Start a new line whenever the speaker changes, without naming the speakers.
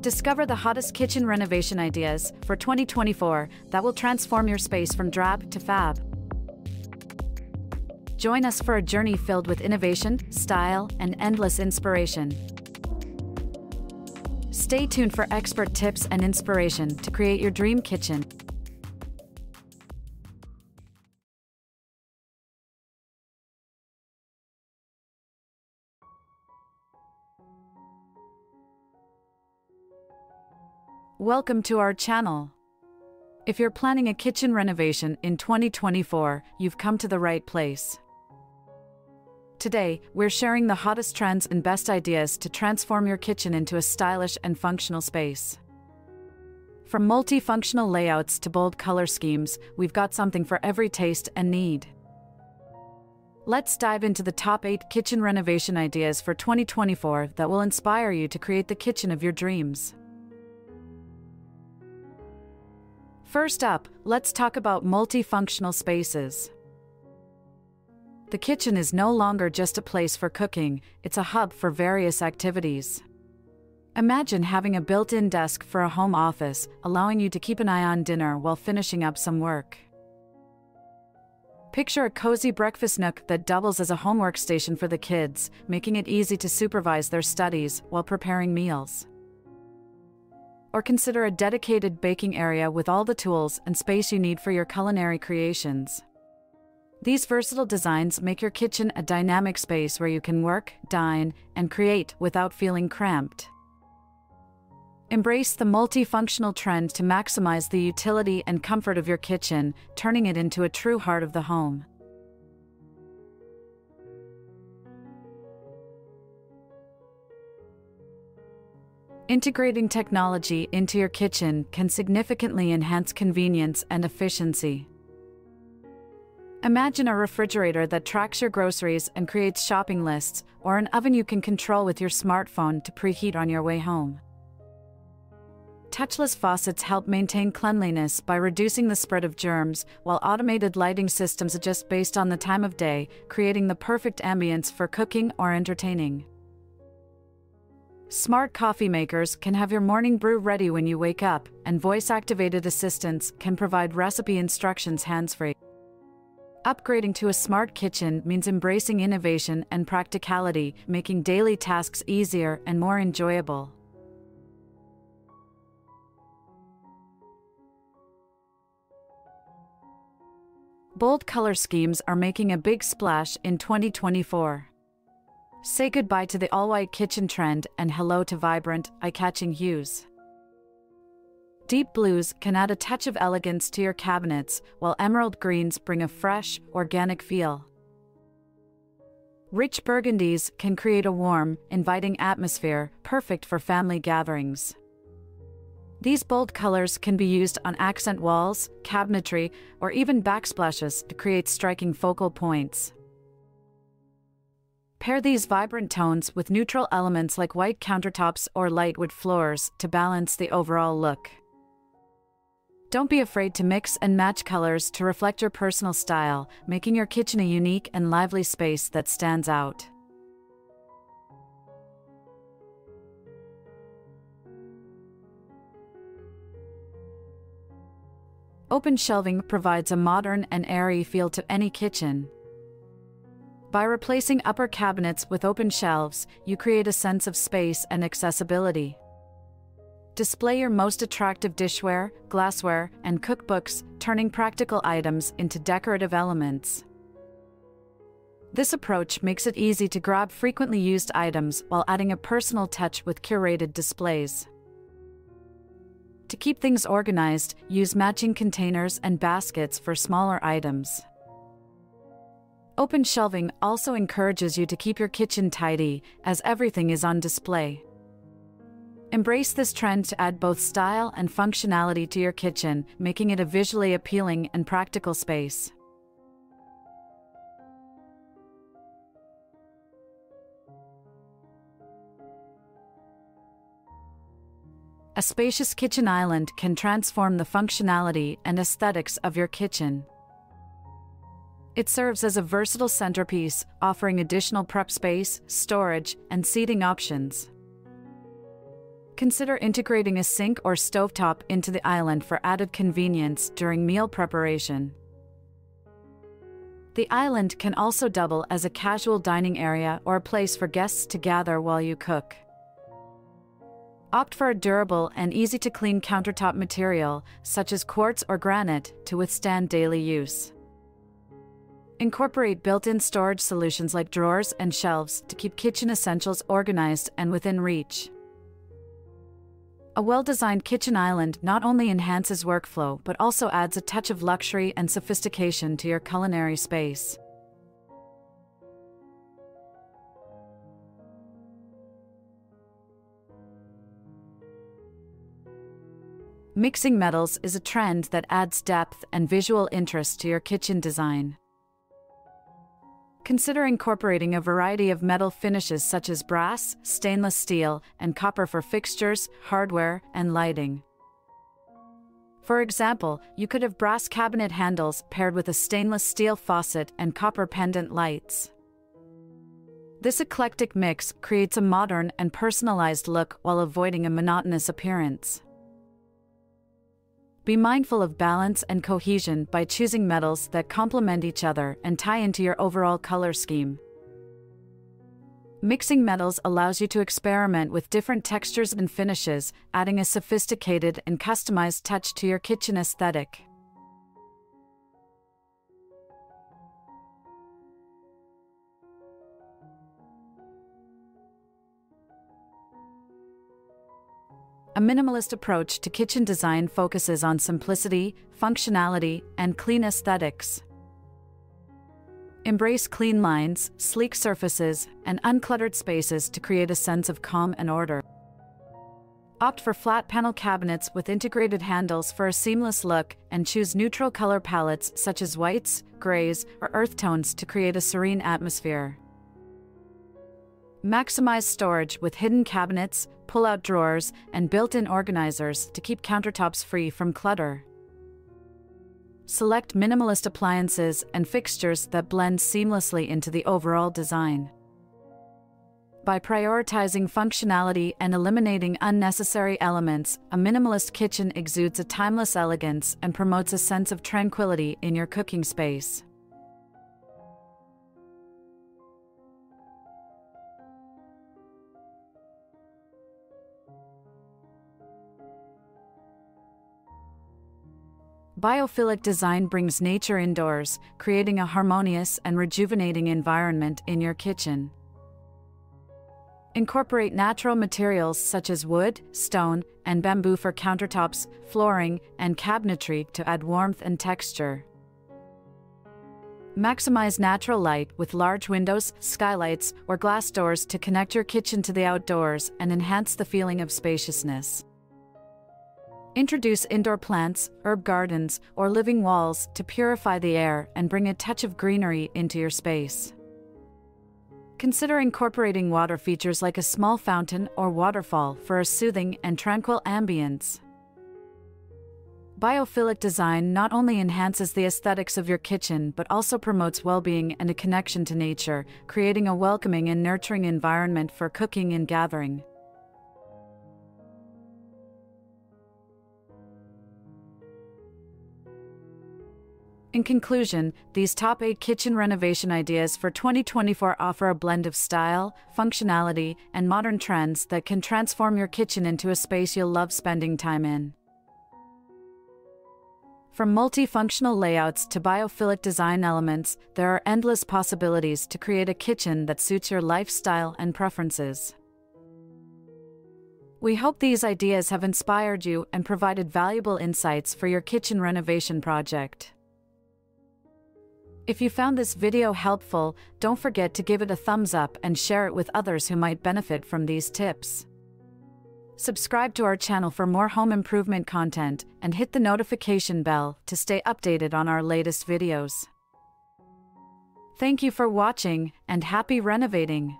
Discover the hottest kitchen renovation ideas for 2024 that will transform your space from drab to fab. Join us for a journey filled with innovation, style, and endless inspiration. Stay tuned for expert tips and inspiration to create your dream kitchen. Welcome to our channel. If you're planning a kitchen renovation in 2024, you've come to the right place. Today, we're sharing the hottest trends and best ideas to transform your kitchen into a stylish and functional space. From multifunctional layouts to bold color schemes, we've got something for every taste and need. Let's dive into the top 8 kitchen renovation ideas for 2024 that will inspire you to create the kitchen of your dreams. First up, let's talk about multifunctional spaces. The kitchen is no longer just a place for cooking, it's a hub for various activities. Imagine having a built-in desk for a home office, allowing you to keep an eye on dinner while finishing up some work. Picture a cozy breakfast nook that doubles as a home workstation for the kids, making it easy to supervise their studies while preparing meals. Or consider a dedicated baking area with all the tools and space you need for your culinary creations. These versatile designs make your kitchen a dynamic space where you can work, dine, and create without feeling cramped. Embrace the multifunctional trend to maximize the utility and comfort of your kitchen, turning it into a true heart of the home. Integrating technology into your kitchen can significantly enhance convenience and efficiency. Imagine a refrigerator that tracks your groceries and creates shopping lists, or an oven you can control with your smartphone to preheat on your way home. Touchless faucets help maintain cleanliness by reducing the spread of germs, while automated lighting systems adjust based on the time of day, creating the perfect ambience for cooking or entertaining. Smart coffee makers can have your morning brew ready when you wake up, and voice-activated assistants can provide recipe instructions hands-free. Upgrading to a smart kitchen means embracing innovation and practicality, making daily tasks easier and more enjoyable. Bold color schemes are making a big splash in 2024. Say goodbye to the all-white kitchen trend and hello to vibrant, eye-catching hues. Deep blues can add a touch of elegance to your cabinets, while emerald greens bring a fresh, organic feel. Rich burgundies can create a warm, inviting atmosphere, perfect for family gatherings. These bold colors can be used on accent walls, cabinetry, or even backsplashes to create striking focal points. Pair these vibrant tones with neutral elements like white countertops or light wood floors to balance the overall look. Don't be afraid to mix and match colors to reflect your personal style, making your kitchen a unique and lively space that stands out. Open shelving provides a modern and airy feel to any kitchen. By replacing upper cabinets with open shelves, you create a sense of space and accessibility. Display your most attractive dishware, glassware, and cookbooks, turning practical items into decorative elements. This approach makes it easy to grab frequently used items while adding a personal touch with curated displays. To keep things organized, use matching containers and baskets for smaller items. Open shelving also encourages you to keep your kitchen tidy, as everything is on display. Embrace this trend to add both style and functionality to your kitchen, making it a visually appealing and practical space. A spacious kitchen island can transform the functionality and aesthetics of your kitchen. It serves as a versatile centerpiece, offering additional prep space, storage, and seating options. Consider integrating a sink or stovetop into the island for added convenience during meal preparation. The island can also double as a casual dining area or a place for guests to gather while you cook. Opt for a durable and easy-to-clean countertop material, such as quartz or granite, to withstand daily use. Incorporate built-in storage solutions like drawers and shelves to keep kitchen essentials organized and within reach. A well-designed kitchen island not only enhances workflow but also adds a touch of luxury and sophistication to your culinary space. Mixing metals is a trend that adds depth and visual interest to your kitchen design. Consider incorporating a variety of metal finishes such as brass, stainless steel, and copper for fixtures, hardware, and lighting. For example, you could have brass cabinet handles paired with a stainless steel faucet and copper pendant lights. This eclectic mix creates a modern and personalized look while avoiding a monotonous appearance. Be mindful of balance and cohesion by choosing metals that complement each other and tie into your overall color scheme. Mixing metals allows you to experiment with different textures and finishes, adding a sophisticated and customized touch to your kitchen aesthetic. A minimalist approach to kitchen design focuses on simplicity, functionality, and clean aesthetics. Embrace clean lines, sleek surfaces, and uncluttered spaces to create a sense of calm and order. Opt for flat panel cabinets with integrated handles for a seamless look, and choose neutral color palettes such as whites, grays, or earth tones to create a serene atmosphere. Maximize storage with hidden cabinets, pull-out drawers, and built-in organizers to keep countertops free from clutter. Select minimalist appliances and fixtures that blend seamlessly into the overall design. By prioritizing functionality and eliminating unnecessary elements, a minimalist kitchen exudes a timeless elegance and promotes a sense of tranquility in your cooking space. Biophilic Design brings nature indoors, creating a harmonious and rejuvenating environment in your kitchen. Incorporate natural materials such as wood, stone, and bamboo for countertops, flooring, and cabinetry to add warmth and texture. Maximize natural light with large windows, skylights, or glass doors to connect your kitchen to the outdoors and enhance the feeling of spaciousness. Introduce indoor plants, herb gardens, or living walls to purify the air and bring a touch of greenery into your space. Consider incorporating water features like a small fountain or waterfall for a soothing and tranquil ambience. Biophilic design not only enhances the aesthetics of your kitchen but also promotes well-being and a connection to nature, creating a welcoming and nurturing environment for cooking and gathering. In conclusion, these top 8 kitchen renovation ideas for 2024 offer a blend of style, functionality, and modern trends that can transform your kitchen into a space you'll love spending time in. From multifunctional layouts to biophilic design elements, there are endless possibilities to create a kitchen that suits your lifestyle and preferences. We hope these ideas have inspired you and provided valuable insights for your kitchen renovation project. If you found this video helpful, don't forget to give it a thumbs up and share it with others who might benefit from these tips. Subscribe to our channel for more home improvement content and hit the notification bell to stay updated on our latest videos. Thank you for watching and happy renovating!